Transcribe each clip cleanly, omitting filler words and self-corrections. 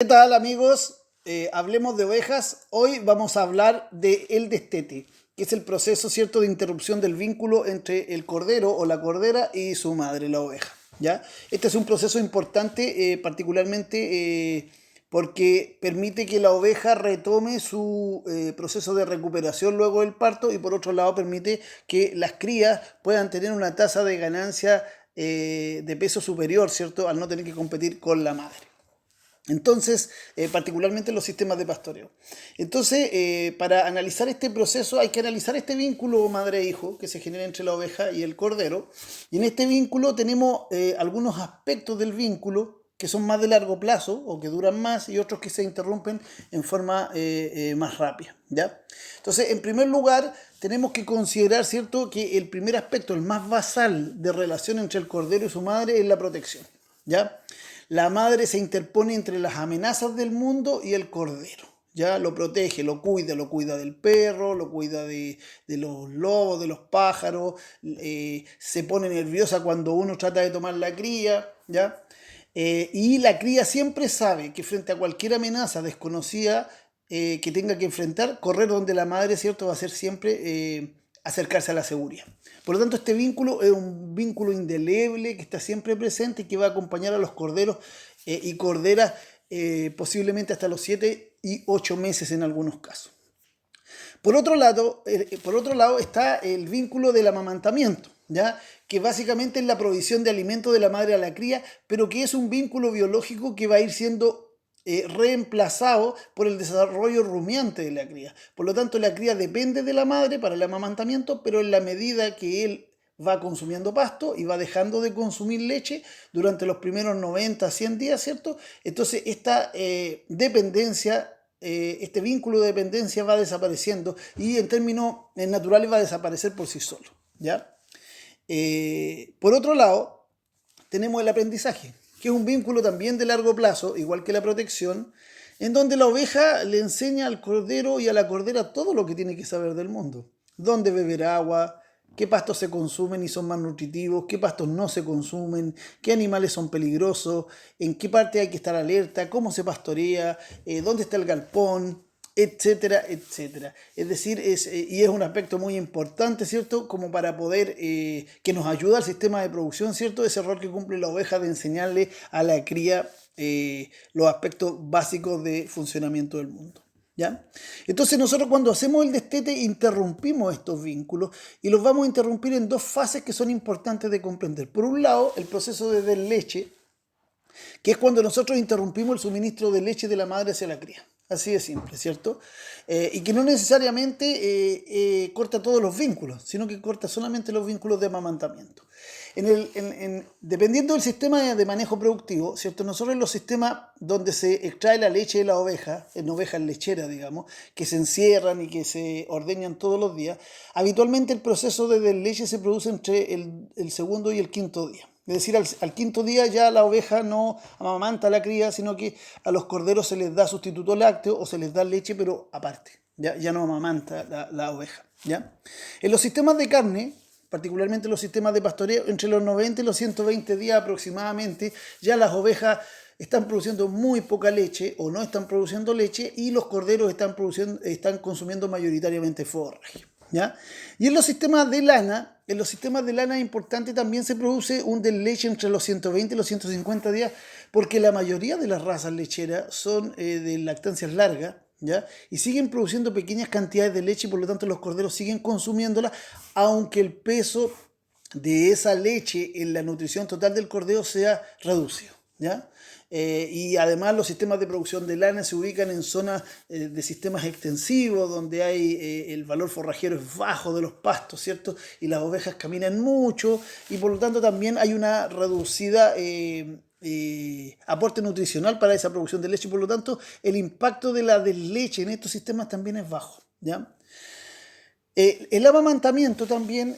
¿Qué tal, amigos? Hablemos de ovejas. Hoy vamos a hablar de el destete, que es el proceso, ¿cierto?, de interrupción del vínculo entre el cordero o la cordera y su madre, la oveja. ¿Ya? Este es un proceso importante, particularmente porque permite que la oveja retome su proceso de recuperación luego del parto, y por otro lado permite que las crías puedan tener una tasa de ganancia de peso superior, ¿cierto?, al no tener que competir con la madre. Entonces, particularmente en los sistemas de pastoreo. Entonces, para analizar este proceso hay que analizar este vínculo madre-hijo que se genera entre la oveja y el cordero. Y en este vínculo tenemos algunos aspectos del vínculo que son más de largo plazo o que duran más, y otros que se interrumpen en forma más rápida, ¿ya? Entonces, en primer lugar, tenemos que considerar, ¿cierto?, que el primer aspecto, el más basal de relación entre el cordero y su madre, es la protección, ¿ya? La madre se interpone entre las amenazas del mundo y el cordero. Ya lo protege, lo cuida del perro, lo cuida de los lobos, de los pájaros, se pone nerviosa cuando uno trata de tomar la cría, ¿ya? Y la cría siempre sabe que frente a cualquier amenaza desconocida que tenga que enfrentar, correr donde la madre, ¿cierto?, va a ser siempre acercarse a la seguridad. Por lo tanto, este vínculo es un vínculo indeleble que está siempre presente y que va a acompañar a los corderos y corderas posiblemente hasta los 7 y 8 meses en algunos casos. Por otro lado está el vínculo del amamantamiento, ¿ya?, que básicamente es la provisión de alimento de la madre a la cría, pero que es un vínculo biológico que va a ir siendo reemplazado por el desarrollo rumiante de la cría. Por lo tanto, la cría depende de la madre para el amamantamiento, pero en la medida que él va consumiendo pasto y va dejando de consumir leche durante los primeros 90 a 100 días, ¿cierto? Entonces, esta dependencia, este vínculo de dependencia va desapareciendo y en términos naturales va a desaparecer por sí solo, ¿ya? Por otro lado, tenemos el aprendizaje, que es un vínculo también de largo plazo, igual que la protección, en donde la oveja le enseña al cordero y a la cordera todo lo que tiene que saber del mundo. Dónde beber agua, qué pastos se consumen y son más nutritivos, qué pastos no se consumen, qué animales son peligrosos, en qué parte hay que estar alerta, cómo se pastorea, dónde está el galpón, etcétera, etcétera. Es decir, y es un aspecto muy importante, ¿cierto?, como para poder, que nos ayuda al sistema de producción, ¿cierto?, ese rol que cumple la oveja de enseñarle a la cría los aspectos básicos de funcionamiento del mundo, ¿ya? Entonces nosotros, cuando hacemos el destete, interrumpimos estos vínculos y los vamos a interrumpir en dos fases que son importantes de comprender. Por un lado, el proceso de desleche, que es cuando nosotros interrumpimos el suministro de leche de la madre hacia la cría. Así de simple, ¿cierto? Y que no necesariamente corta todos los vínculos, sino que corta solamente los vínculos de amamantamiento. Dependiendo del sistema de manejo productivo, ¿cierto?, nosotros en los sistemas donde se extrae la leche de la oveja, en ovejas lecheras, digamos, que se encierran y que se ordeñan todos los días, habitualmente el proceso de desleche se produce entre el segundo y el quinto día. Es decir, al quinto día ya la oveja no amamanta a la cría, sino que a los corderos se les da sustituto lácteo o se les da leche, pero aparte. Ya no amamanta la oveja, ¿ya? En los sistemas de carne, particularmente los sistemas de pastoreo, entre los 90 y los 120 días aproximadamente, ya las ovejas están produciendo muy poca leche o no están produciendo leche, y los corderos están consumiendo mayoritariamente forraje, ¿ya? Y en los sistemas de lana, es importante, también se produce un desleche entre los 120 y los 150 días, porque la mayoría de las razas lecheras son de lactancias largas, ¿ya? Y siguen produciendo pequeñas cantidades de leche, y por lo tanto los corderos siguen consumiéndola, aunque el peso de esa leche en la nutrición total del cordero sea reducido, ¿ya? Y además los sistemas de producción de lana se ubican en zonas de sistemas extensivos, donde hay el valor forrajero es bajo de los pastos, ¿cierto? Y las ovejas caminan mucho, y por lo tanto también hay una reducida aporte nutricional para esa producción de leche, y por lo tanto el impacto de la desleche en estos sistemas también es bajo, ¿ya? El amamantamiento también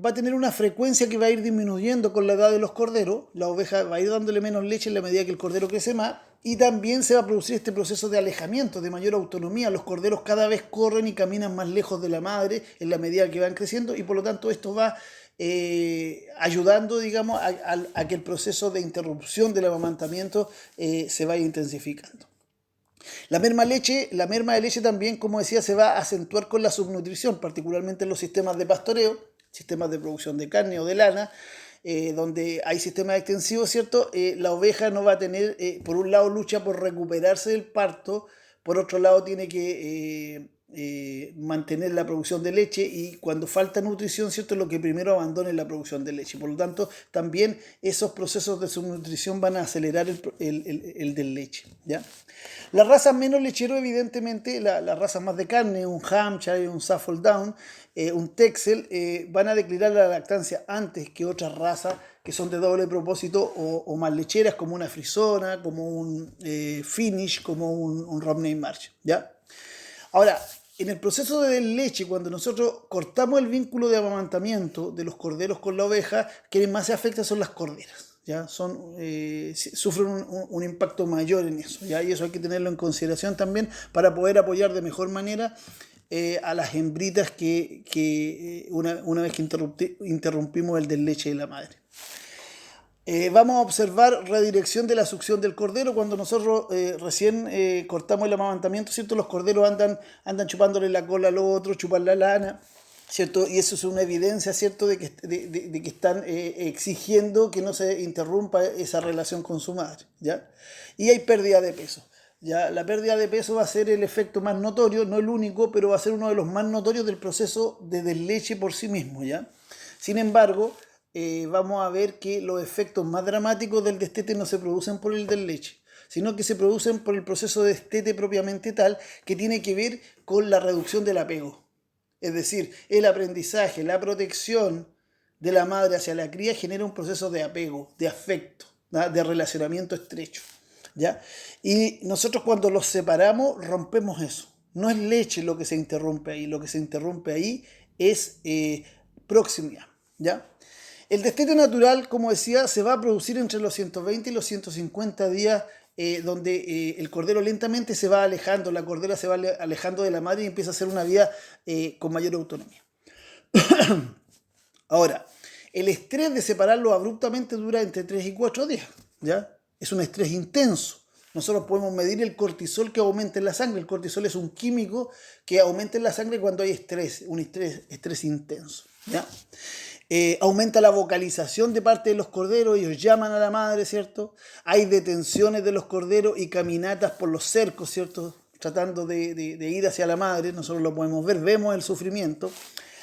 va a tener una frecuencia que va a ir disminuyendo con la edad de los corderos. La oveja va a ir dándole menos leche en la medida que el cordero crece más, y también se va a producir este proceso de alejamiento, de mayor autonomía. Los corderos cada vez corren y caminan más lejos de la madre en la medida que van creciendo, y por lo tanto esto va ayudando, digamos, a que el proceso de interrupción del amamantamiento se vaya intensificando, La merma de leche también, como decía, se va a acentuar con la subnutrición, particularmente en los sistemas de pastoreo, sistemas de producción de carne o de lana, donde hay sistemas extensivos, ¿cierto? La oveja no va a tener, por un lado, lucha por recuperarse del parto, por otro lado, tiene que mantener la producción de leche y cuando falta nutrición, ¿cierto? Lo que primero abandona es la producción de leche. Por lo tanto, también esos procesos de subnutrición van a acelerar el del leche, ¿ya? Las razas menos lechero, evidentemente, las razas más de carne, un Hampshire, un Suffolk Down, un Texel, van a declinar la lactancia antes que otras razas que son de doble propósito o más lecheras, como una Frisona, como un Finnish, como un Romney Marsh, ¿ya? Ahora, en el proceso de leche, cuando nosotros cortamos el vínculo de amamantamiento de los corderos con la oveja, quienes más se afecta son las corderas. ¿Ya? Sufren un impacto mayor en eso, ¿ya? Y eso hay que tenerlo en consideración también para poder apoyar de mejor manera a las hembritas una vez que interrumpimos el del leche de la madre. Vamos a observar redirección de la succión del cordero. Cuando nosotros recién cortamos el amamantamiento, ¿cierto? Los corderos andan chupándole la cola al otro, chupan la lana, ¿cierto? Y eso es una evidencia, ¿cierto?, de que están exigiendo que no se interrumpa esa relación con su madre, ¿ya? Y hay pérdida de peso. ¿Ya? La pérdida de peso va a ser el efecto más notorio, no el único, pero va a ser uno de los más notorios del proceso de desleche por sí mismo, ¿ya? Sin embargo, vamos a ver que los efectos más dramáticos del destete no se producen por el desleche, sino que se producen por el proceso de destete propiamente tal, que tiene que ver con la reducción del apego. Es decir, el aprendizaje, la protección de la madre hacia la cría genera un proceso de apego, de afecto, ¿no?, de relacionamiento estrecho, ¿ya? Y nosotros cuando los separamos rompemos eso. No es leche lo que se interrumpe ahí, lo que se interrumpe ahí es proximidad, ¿ya? El destete natural, como decía, se va a producir entre los 120 y los 150 días, donde el cordero lentamente se va alejando, la cordera se va alejando de la madre y empieza a hacer una vida con mayor autonomía. Ahora, el estrés de separarlo abruptamente dura entre 3 y 4 días, ¿ya? Es un estrés intenso. Nosotros podemos medir el cortisol que aumenta en la sangre. El cortisol es un químico que aumenta en la sangre cuando hay estrés, un estrés intenso, ¿ya? Aumenta la vocalización de parte de los corderos, ellos llaman a la madre, ¿cierto? Hay detenciones de los corderos y caminatas por los cercos, ¿cierto? Tratando de ir hacia la madre, nosotros lo podemos ver, vemos el sufrimiento.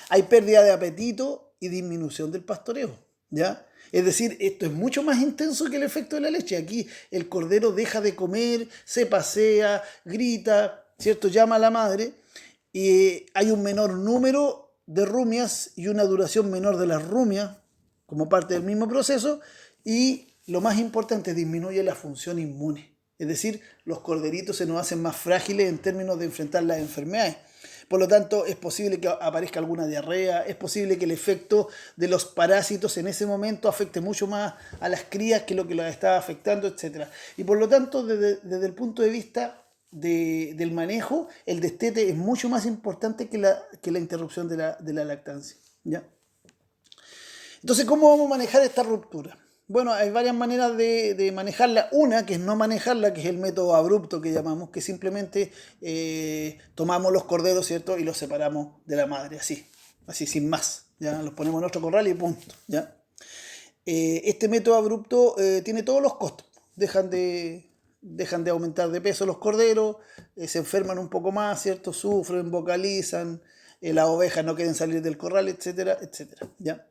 Hay pérdida de apetito y disminución del pastoreo, ¿ya? Es decir, esto es mucho más intenso que el efecto de la leche. Aquí el cordero deja de comer, se pasea, grita, ¿cierto? Llama a la madre y hay un menor número de rumias y una duración menor de las rumias como parte del mismo proceso, y lo más importante, disminuye la función inmune. Es decir, los corderitos se nos hacen más frágiles en términos de enfrentar las enfermedades. Por lo tanto, es posible que aparezca alguna diarrea, es posible que el efecto de los parásitos en ese momento afecte mucho más a las crías que lo que las está afectando, etc. Y por lo tanto, desde el punto de vista del manejo, el destete es mucho más importante que la interrupción de la lactancia, ¿ya? Entonces, ¿cómo vamos a manejar esta ruptura? Bueno, hay varias maneras de manejarla. Una, que es no manejarla, que es el método abrupto que llamamos, que simplemente tomamos los corderos, ¿cierto?, y los separamos de la madre, así sin más, ¿ya? Los ponemos en nuestro corral y punto, ¿ya? Este método abrupto tiene todos los costos. Dejan de aumentar de peso los corderos, se enferman un poco más, ¿cierto? Sufren, vocalizan, las ovejas no quieren salir del corral, etcétera, etcétera, ¿ya?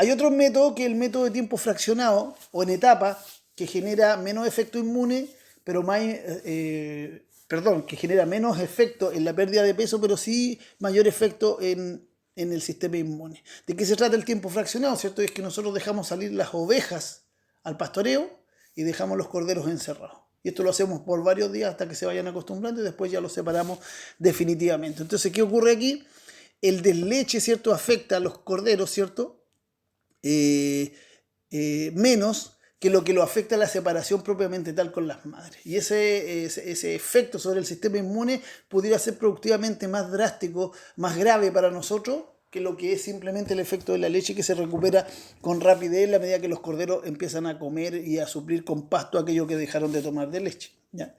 Hay otro método, que es el método de tiempo fraccionado o en etapa, que genera menos efecto inmune, pero más, que genera menos efecto en la pérdida de peso, pero sí mayor efecto en el sistema inmune. ¿De qué se trata el tiempo fraccionado? ¿Cierto? Es que nosotros dejamos salir las ovejas al pastoreo y dejamos los corderos encerrados. Y esto lo hacemos por varios días hasta que se vayan acostumbrando y después ya los separamos definitivamente. Entonces, ¿qué ocurre aquí? El desleche, ¿cierto?, afecta a los corderos, ¿cierto?, menos que lo afecta a la separación propiamente tal con las madres. Y ese efecto sobre el sistema inmune pudiera ser productivamente más drástico, más grave para nosotros, que lo que es simplemente el efecto de la leche, que se recupera con rapidez a medida que los corderos empiezan a comer y a suplir con pasto aquello que dejaron de tomar de leche. ¿ya?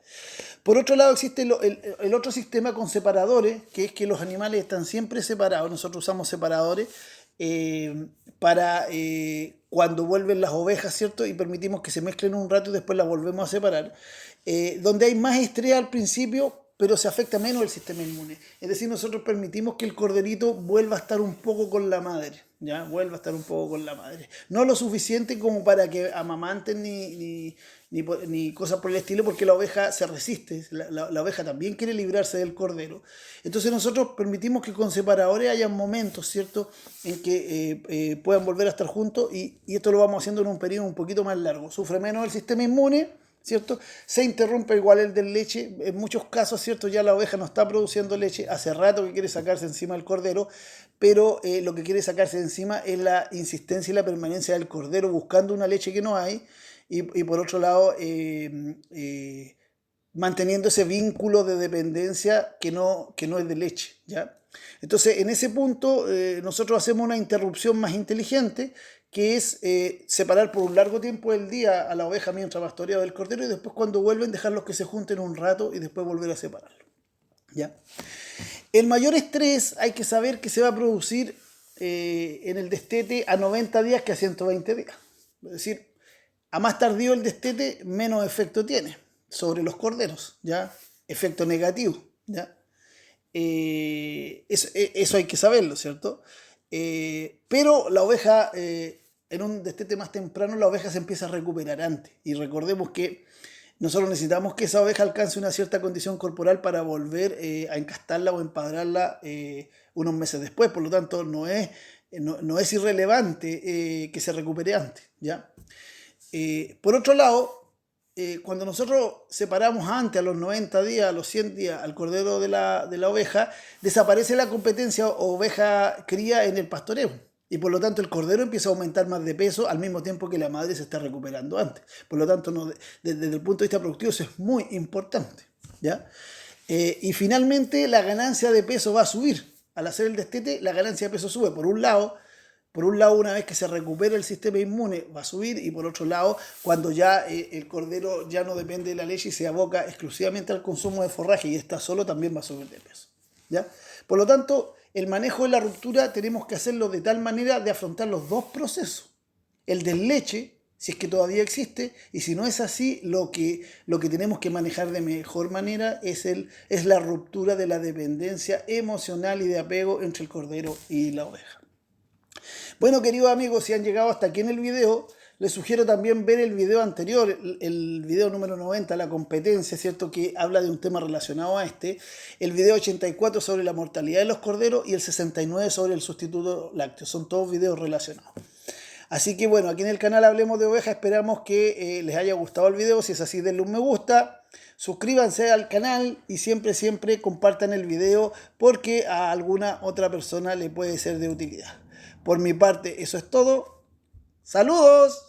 Por otro lado existe el otro sistema con separadores, que es que los animales están siempre separados. Nosotros usamos separadores para cuando vuelven las ovejas, ¿cierto? Y permitimos que se mezclen un rato y después las volvemos a separar. Donde hay más estrés al principio, pero se afecta menos el sistema inmune. Es decir, nosotros permitimos que el corderito vuelva a estar un poco con la madre, ¿ya? Vuelva a estar un poco con la madre. No lo suficiente como para que amamanten ni cosas por el estilo, porque la oveja se resiste. La oveja también quiere librarse del cordero. Entonces nosotros permitimos que con separadores haya momentos, ¿cierto?, en que puedan volver a estar juntos y esto lo vamos haciendo en un periodo un poquito más largo. Sufre menos el sistema inmune, ¿cierto? Se interrumpe igual el del leche. En muchos casos, ¿cierto?, ya la oveja no está produciendo leche. Hace rato que quiere sacarse encima el cordero, pero lo que quiere sacarse de encima es la insistencia y la permanencia del cordero buscando una leche que no hay. Y por otro lado, manteniendo ese vínculo de dependencia que no es de leche, ¿ya? Entonces, en ese punto, nosotros hacemos una interrupción más inteligente, que es separar por un largo tiempo del día a la oveja mientras pastorea del cordero y después cuando vuelven dejarlos que se junten un rato y después volver a separarlo, ¿ya? El mayor estrés hay que saber que se va a producir en el destete a 90 días que a 120 días. Es decir, a más tardío el destete, menos efecto tiene sobre los corderos, ¿ya? Efecto negativo, ¿ya? Eso hay que saberlo, ¿cierto? Pero la oveja, en un destete más temprano, la oveja se empieza a recuperar antes. Y recordemos que nosotros necesitamos que esa oveja alcance una cierta condición corporal para volver a encastarla o empadrarla unos meses después. Por lo tanto, no es irrelevante que se recupere antes, ¿ya? Por otro lado, cuando nosotros separamos antes, a los 90 días, a los 100 días, al cordero de la oveja, desaparece la competencia oveja-cría en el pastoreo. Y por lo tanto el cordero empieza a aumentar más de peso al mismo tiempo que la madre se está recuperando antes. Por lo tanto, desde el punto de vista productivo eso es muy importante, ¿ya? Y finalmente la ganancia de peso va a subir. Al hacer el destete, la ganancia de peso sube. Por un lado, una vez que se recupera el sistema inmune, va a subir, y por otro lado, cuando ya el cordero ya no depende de la leche y se aboca exclusivamente al consumo de forraje y está solo, también va a subir de peso, ¿ya? Por lo tanto, el manejo de la ruptura tenemos que hacerlo de tal manera de afrontar los dos procesos. El del leche, si es que todavía existe, y si no es así, lo que tenemos que manejar de mejor manera es la ruptura de la dependencia emocional y de apego entre el cordero y la oveja. Bueno, queridos amigos, si han llegado hasta aquí en el video, les sugiero también ver el video anterior, el video número 90, la competencia, ¿cierto?, que habla de un tema relacionado a este, el video 84 sobre la mortalidad de los corderos y el 69 sobre el sustituto lácteo. Son todos videos relacionados. Así que bueno, aquí en el canal Hablemos de Ovejas, esperamos que les haya gustado el video. Si es así, denle un me gusta, suscríbanse al canal y siempre compartan el video porque a alguna otra persona le puede ser de utilidad. Por mi parte, eso es todo. ¡Saludos!